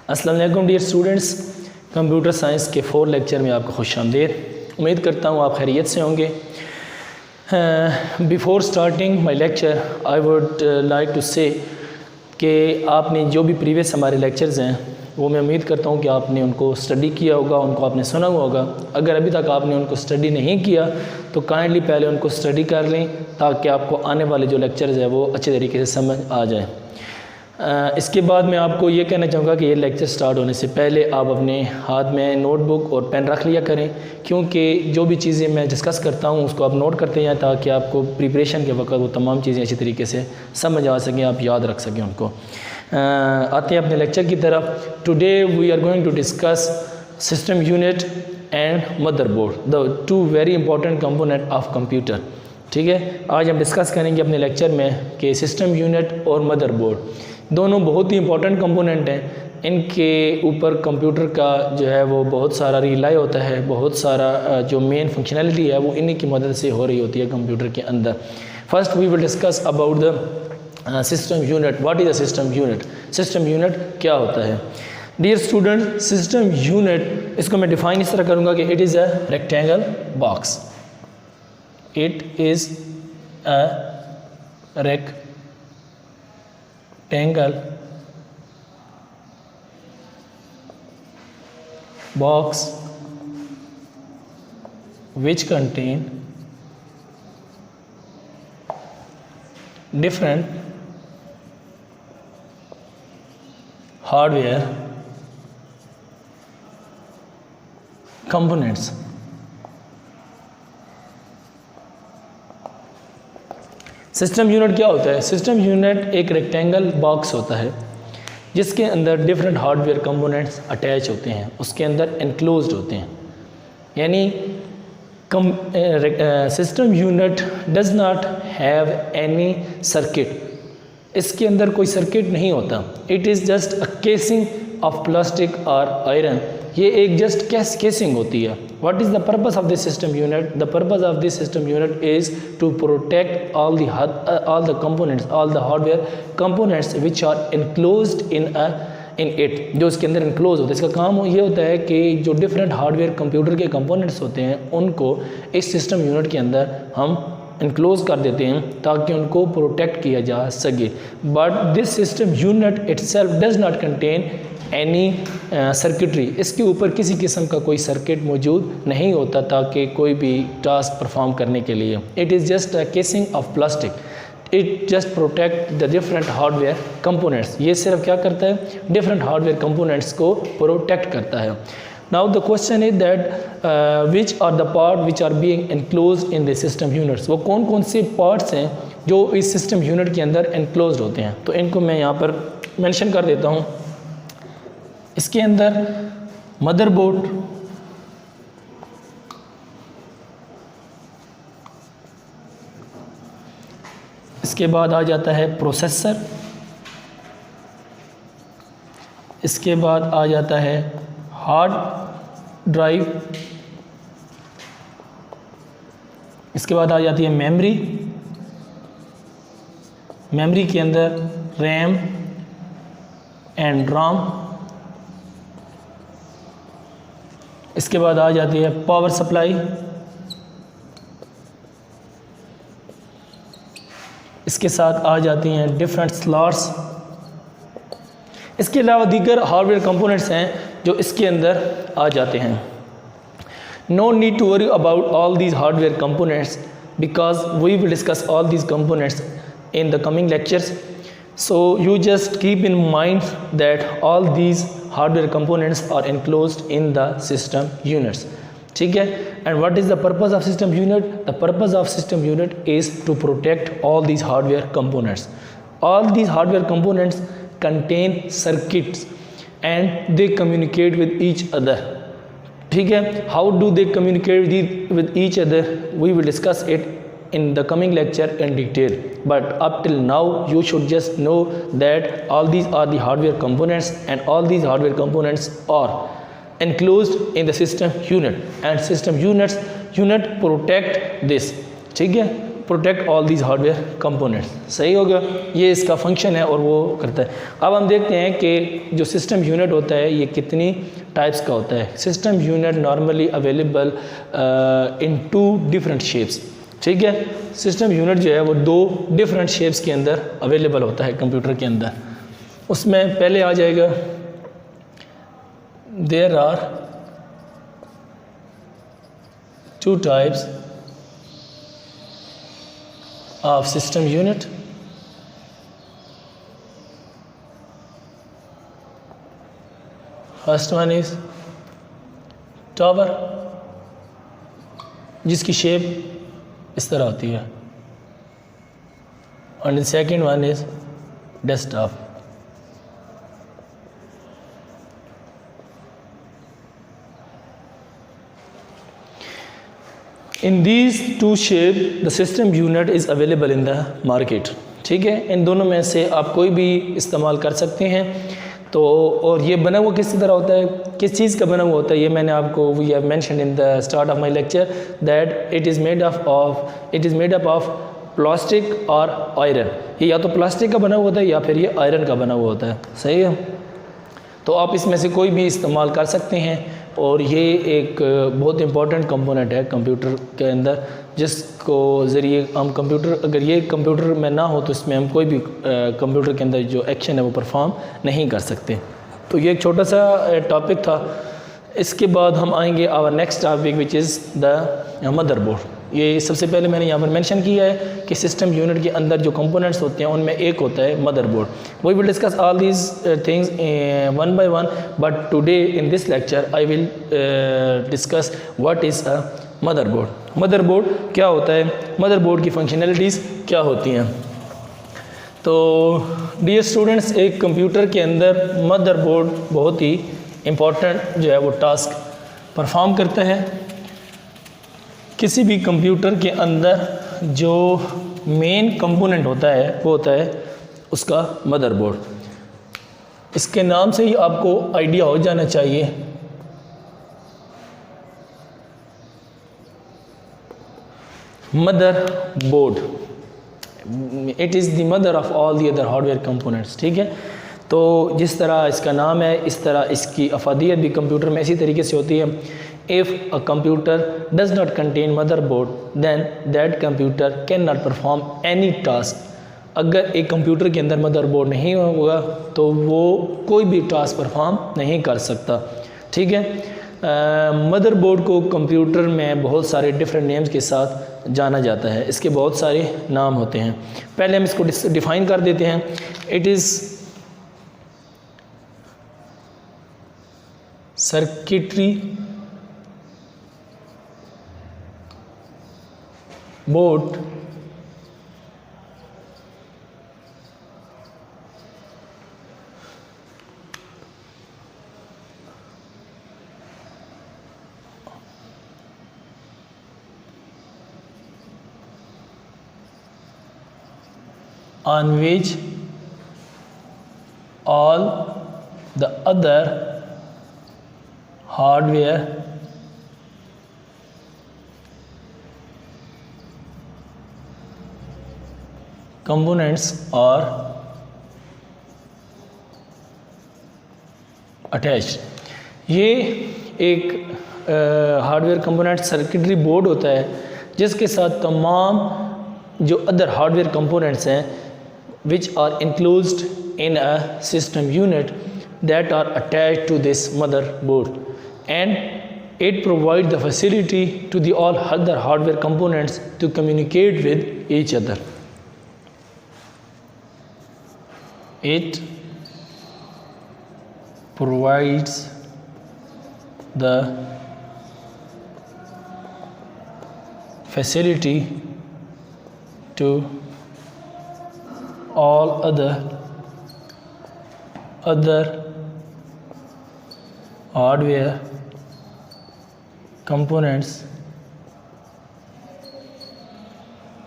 अस्सलाम वालेकुम dear students, computer science के 4 लेक्चर में आपको खुशामदीद। उम्मीद करता हूँ आप खैरियत से होंगे। Before starting my lecture I would like to say कि आपने जो भी प्रीवियस हमारे लेक्चर्स हैं वो मैं उम्मीद करता हूँ कि आपने उनको स्टडी किया होगा, उनको आपने सुना हुआ होगा। अगर अभी तक आपने उनको स्टडी नहीं किया तो काइंडली पहले उनको स्टडी कर लें ताकि आपको आने वाले जो लेक्चर्स हैं वो अच्छे तरीके से समझ आ जाए। इसके बाद मैं आपको ये कहना चाहूँगा कि ये लेक्चर स्टार्ट होने से पहले आप अपने हाथ में नोटबुक और पेन रख लिया करें, क्योंकि जो भी चीज़ें मैं डिस्कस करता हूँ उसको आप नोट करते जाएँ ताकि आपको प्रिपरेशन के वक्त वो तमाम चीज़ें अच्छी तरीके से समझ आ सकें, आप याद रख सकें उनको। आते हैं अपने लेक्चर की तरफ। Today we are going to discuss system unit and motherboard, the 2 very important component of computer. ठीक है, आज हम डिस्कस करेंगे अपने लेक्चर में कि सिस्टम यूनिट और मदरबोर्ड दोनों बहुत ही इंपॉर्टेंट कंपोनेंट हैं। इनके ऊपर कंप्यूटर का जो है वो बहुत सारा रिलाई होता है, बहुत सारा जो मेन फंक्शनैलिटी है वो इन्हीं की मदद से हो रही होती है कंप्यूटर के अंदर। First we will discuss about the system unit. What is a system unit? System unit क्या होता है? डियर स्टूडेंट, सिस्टम यूनिट इसको मैं डिफाइन इस तरह करूँगा कि it is a rectangle box. It is a rectangle box which contain different hardware components। System unit क्या होता है? सिस्टम यूनिट एक रेक्टेंगल बॉक्स होता है जिसके अंदर डिफरेंट हार्डवेयर कंपोनेंट्स अटैच होते हैं, उसके अंदर एनक्लोज्ड होते हैं। यानी system unit does not have any circuit, इसके अंदर कोई सर्किट नहीं होता। It is just a casing of plastic और आयरन। ये एक जस्ट केसिंग होती है। What is the purpose of this system unit? The purpose of this system unit is to protect all the components, all the hardware components which are enclosed in it। जो इसके अंदर enclosed होता है, इसका काम ये होता है कि जो different hardware कंप्यूटर के components होते हैं उनको इस system unit के अंदर हम enclose कर देते हैं ताकि उनको protect किया जा सके। But this system unit itself does not contain any circuitry, इसके ऊपर किसी किस्म का कोई सर्किट मौजूद नहीं होता ताकि कोई भी टास्क परफॉर्म करने के लिए। It is just a casing of plastic. It just protect the different hardware components. ये सिर्फ क्या करता है? डिफरेंट हार्डवेयर कंपोनेंट्स को प्रोटेक्ट करता है। Now the question is that which are the part which are being enclosed in the system units. वो कौन कौन से पार्ट्स हैं जो इस सिस्टम यूनिट के अंदर एनक्लोज्ड होते हैं? तो इनको मैं यहाँ पर मेंशन कर देता हूँ। इसके अंदर मदरबोर्ड, इसके बाद आ जाता है प्रोसेसर, इसके बाद आ जाता है हार्ड ड्राइव, इसके बाद आ जाती है मेमोरी। मेमोरी के अंदर रैम एंड रोम। इसके बाद आ जाती है पावर सप्लाई, इसके साथ आ जाती हैं डिफरेंट स्लॉट्स। इसके अलावा दीगर हार्डवेयर कंपोनेंट्स हैं जो इसके अंदर आ जाते हैं। No need to worry about all these hardware components because we will discuss all these components in the coming lectures. So you just keep in mind that all these hardware components are enclosed in the system units. ठीक है? And what is the purpose of system unit? The purpose of system unit is to protect all these hardware components. All these hardware components contain circuits and they communicate with each other. ठीक है? How do they communicate with each other? We will discuss it in the coming lecture in detail, but up till now you should just know that all these are the hardware components and all these hardware components are enclosed in the system unit and system unit protect this। ठीक है, protect all these hardware components. सही हो गया, ये इसका function है और वो करता है। अब हम देखते हैं कि जो सिस्टम यूनिट होता है ये कितनी टाइप्स का होता है। System unit normally available in 2 different shapes. ठीक है, सिस्टम यूनिट जो है वो 2 डिफरेंट शेप्स के अंदर अवेलेबल होता है कंप्यूटर के अंदर। उसमें पहले आ जाएगा there are 2 types of system unit. First one is tower, जिसकी शेप इस तरह होती है, and the second one is desktop. In these 2 shapes the system unit is available in the market. ठीक है, इन दोनों में से आप कोई भी इस्तेमाल कर सकते हैं। तो और ये बना हुआ किस तरह होता है, किस चीज़ का बना हुआ होता है, ये मैंने आपको we have mention in the start of my lecture that it is made up of plastic और आयरन। ये या तो प्लास्टिक का बना हुआ होता है या फिर ये आयरन का बना हुआ होता है। सही है, तो आप इसमें से कोई भी इस्तेमाल कर सकते हैं और ये एक बहुत इंपॉर्टेंट कंपोनेंट है कंप्यूटर के अंदर, जिसको ज़रिए हम कंप्यूटर, अगर ये कंप्यूटर में ना हो तो इसमें हम कोई भी कंप्यूटर के अंदर जो एक्शन है वो परफॉर्म नहीं कर सकते। तो ये एक छोटा सा टॉपिक था। इसके बाद हम आएंगे our next topic which is the motherboard. ये सबसे पहले मैंने यहाँ पर मेंशन किया है कि सिस्टम यूनिट के अंदर जो कंपोनेंट्स होते हैं उनमें एक होता है motherboard. We will discuss all these things one by one, but today in this lecture I will discuss what is a motherboard. Motherboard क्या होता है, मदरबोर्ड की फंक्शनैलिटीज़ क्या होती हैं। तो डियर स्टूडेंट्स, एक कंप्यूटर के अंदर मदरबोर्ड बहुत ही इम्पोर्टेंट जो है वो टास्क परफॉर्म करता है। किसी भी कंप्यूटर के अंदर जो मेन कंपोनेंट होता है वो होता है उसका मदरबोर्ड। इसके नाम से ही आपको आइडिया हो जाना चाहिए motherboard, it is the mother of all the other hardware components. ठीक है, तो जिस तरह इसका नाम है इस तरह इसकी अफादियत भी कंप्यूटर में इसी तरीके से होती है। If a computer does not contain motherboard, then that computer cannot perform any task. अगर एक कंप्यूटर के अंदर मदरबोर्ड नहीं होगा तो वो कोई भी टास्क परफॉर्म नहीं कर सकता। ठीक है, मदरबोर्ड को कंप्यूटर में बहुत सारे डिफरेंट नेम्स के साथ जाना जाता है। इसके बहुत सारे नाम होते हैं। पहले हम इसको डिफ़ाइन कर देते हैं। It is circuitry board on which all the other hardware components are attached। ये एक हार्डवेयर कंपोनेंट सर्किटरी बोर्ड होता है जिसके साथ तमाम जो अदर हार्डवेयर कंपोनेंट्स हैं which are enclosed in a system unit that are attached to this motherboard, and it provides the facility to the all other hardware components to communicate with each other. It provides the facility to all other hardware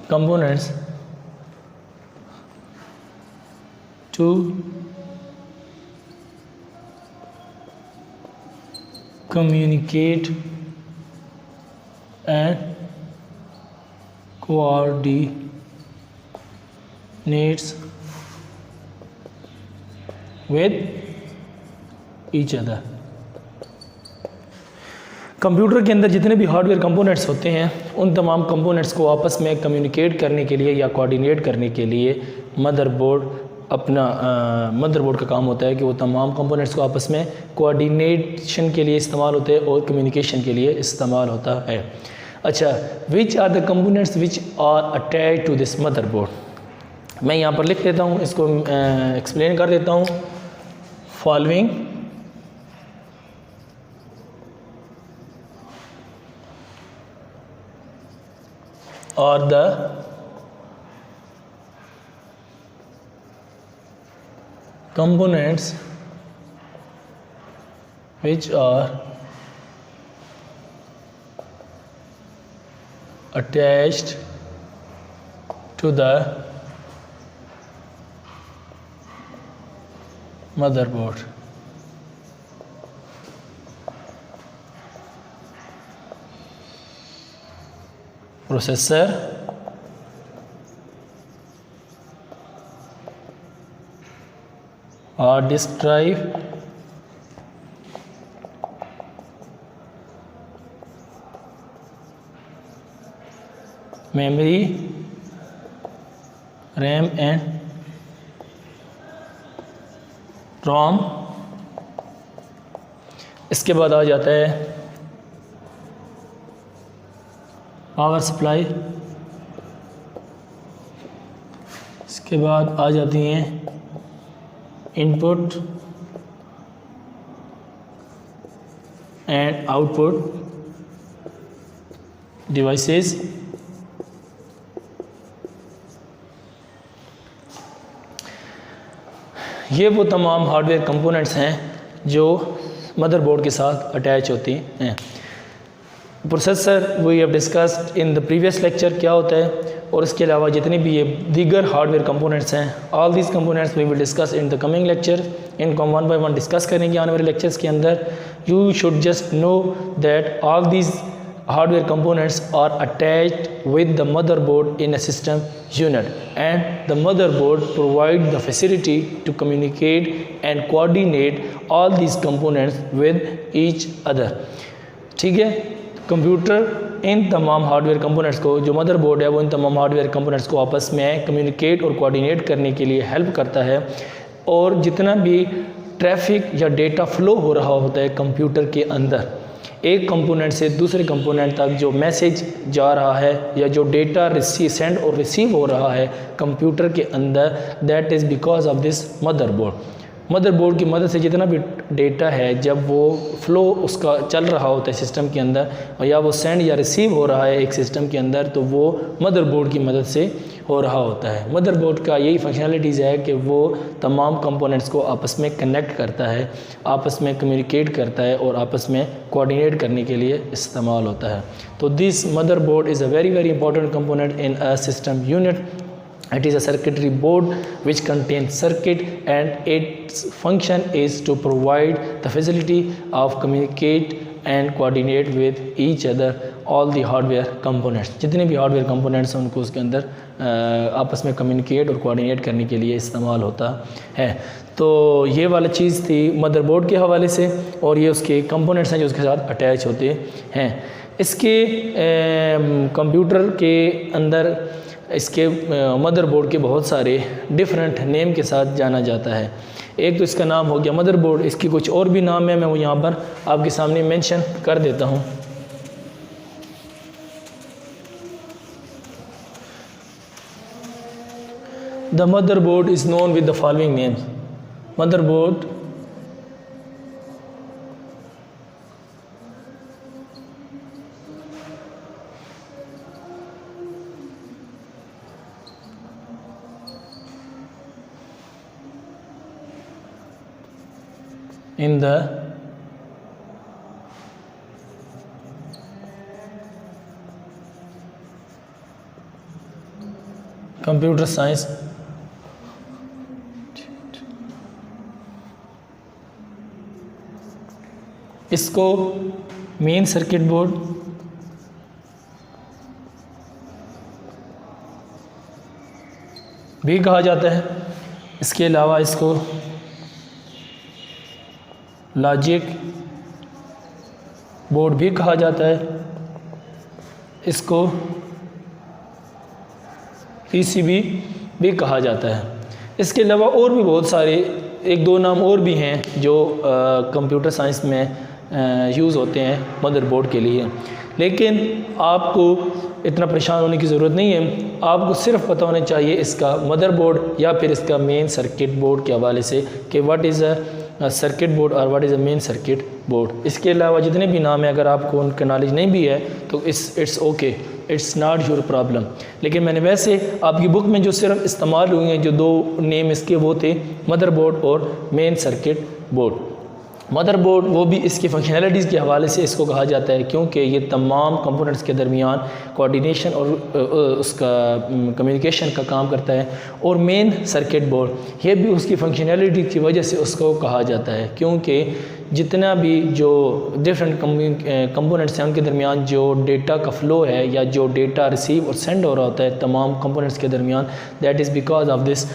components to communicate and coordinates with each other। Computer के अंदर जितने भी hardware components होते हैं उन तमाम components को आपस में कम्युनिकेट करने के लिए या कोऑर्डिनेट करने के लिए मदरबोर्ड का काम होता है कि वो तमाम कंपोनेंट्स को आपस में कोऑर्डिनेशन के लिए इस्तेमाल होते हैं और कम्युनिकेशन के लिए इस्तेमाल होता है। अच्छा, which are the components which are attached to this motherboard. मैं यहाँ पर लिख देता हूँ, इसको एक्सप्लेन कर देता हूँ। Following or the components which are attached to the motherboard। Processor, hard disk drive, memory, RAM and ROM. इसके बाद आ जाता है पावर सप्लाई। इसके बाद आ जाती हैं इनपुट एंड आउटपुट डिवाइसेस। ये वो तमाम हार्डवेयर कंपोनेंट्स हैं जो मदरबोर्ड के साथ अटैच होती हैं। Processor we have discussed in the previous lecture क्या होता है, और इसके अलावा जितने भी ये दीगर हार्डवेयर कंपोनेंट्स हैं, all these components we will discuss in the coming lecture. इनको हम 1 बाय 1 डिस्कस करेंगे आने वाले लेक्चर्स के अंदर। You should just know that all these hardware components are attached with the motherboard in a system unit, and the motherboard provide the facility to communicate and coordinate all these components with each other। ठीक है, computer इन तमाम hardware components को, जो motherboard है वो इन तमाम hardware components को आपस में कम्युनिकेट और कोऑर्डिनेट करने के लिए हेल्प करता है। और जितना भी ट्रैफिक या डेटा फ्लो हो रहा होता है कंप्यूटर के अंदर, एक कंपोनेंट से दूसरे कंपोनेंट तक जो मैसेज जा रहा है या जो डेटा सेंड और रिसीव हो रहा है कंप्यूटर के अंदर, that is because of this motherboard. Motherboard की मदद से जितना भी डेटा है, जब वो फ्लो उसका चल रहा होता है सिस्टम के अंदर, और या वो सेंड या रिसीव हो रहा है एक सिस्टम के अंदर, तो वो मदरबोर्ड की मदद से हो रहा होता है। मदरबोर्ड का यही फंक्शनलिटीज़ है कि वो तमाम कंपोनेंट्स को आपस में कनेक्ट करता है, आपस में कम्युनिकेट करता है और आपस में कोऑर्डिनेट करने के लिए इस्तेमाल होता है। तो this motherboard is a very very important component in a system unit. It is a circuitry board which contains circuit, and its function is to provide the facility of communicate and coordinate with each other all the hardware components। जितने भी hardware components हैं उनको उसके अंदर आपस में communicate और coordinate करने के लिए इस्तेमाल होता है। तो ये वाला चीज़ थी मदरबोर्ड के हवाले से, और ये उसके कंपोनेंट्स हैं जो उसके साथ अटैच होते हैं। इसके कंप्यूटर के अंदर इसके मदरबोर्ड के बहुत सारे डिफरेंट नेम के साथ जाना जाता है। एक तो इसका नाम हो गया मदरबोर्ड, इसकी कुछ और भी नाम है, मैं वो यहाँ पर आपके सामने मेंशन कर देता हूँ। The motherboard is known with the following names. Motherboard in the computer science इसको मेन सर्किट बोर्ड, भी कहा जाता है। इसके अलावा इसको लॉजिक बोर्ड भी कहा जाता है, इसको पीसीबी भी कहा जाता है। इसके अलावा और भी बहुत सारे एक दो नाम और भी हैं जो कंप्यूटर साइंस में यूज़ होते हैं मदरबोर्ड के लिए, लेकिन आपको इतना परेशान होने की ज़रूरत नहीं है। आपको सिर्फ पता होना चाहिए इसका मदरबोर्ड या फिर इसका मेन सर्किट बोर्ड के हवाले से कि what is a circuit board और what is a main circuit board. इसके अलावा जितने भी नाम हैं अगर आपको उनका नॉलेज नहीं भी है तो it's okay, it's not your problem. लेकिन मैंने वैसे आपकी बुक में जो सिर्फ इस्तेमाल हुए हैं जो दो नेम इसके वो थे मदरबोर्ड और मेन सर्किट बोर्ड। मदरबोर्ड वो भी इसकी फंक्शनैलिटीज़ के हवाले से इसको कहा जाता है क्योंकि ये तमाम कंपोनेंट्स के दरमियान कोऑर्डिनेशन और उसका कम्युनिकेशन का काम करता है। और मेन सर्किट बोर्ड ये भी उसकी फंक्शनैलिटी की वजह से उसको कहा जाता है क्योंकि जितना भी जो डिफरेंट कंपोनेंट्स हैं उनके दरमियान जो डेटा का फ़्लो है या जो डेटा रिसीव और सेंड हो रहा होता है तमाम कंपोनेंट्स के दरमियान, that is because of this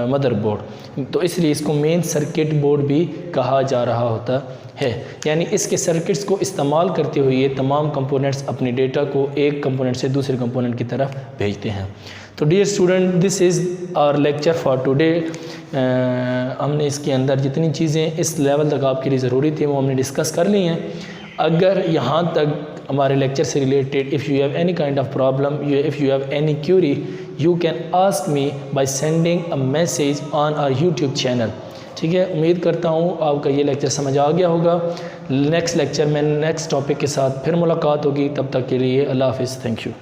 motherboard. तो इसलिए इसको मेन सर्किट बोर्ड भी कहा जा रहा होता है। यानी इसके सर्किट्स को इस्तेमाल करते हुए ये तमाम कंपोनेंट्स अपने डेटा को एक कंपोनेंट से दूसरे कंपोनेंट की तरफ भेजते हैं। तो dear student, this is our lecture for today. हमने इसके अंदर जितनी चीज़ें इस लेवल तक आपके लिए ज़रूरी थी वो हमने डिस्कस कर ली हैं। अगर यहाँ तक हमारे लेक्चर से related if you have any kind of problem, if you have any Curie, you can ask me by sending a message on our YouTube channel। ठीक है, उम्मीद करता हूँ आपका ये लेक्चर समझ आ गया होगा। नेक्स्ट लेक्चर में नेक्स्ट टॉपिक के साथ फिर मुलाकात होगी, तब तक के लिए अल्लाह हाफ़िज़, थैंक यू।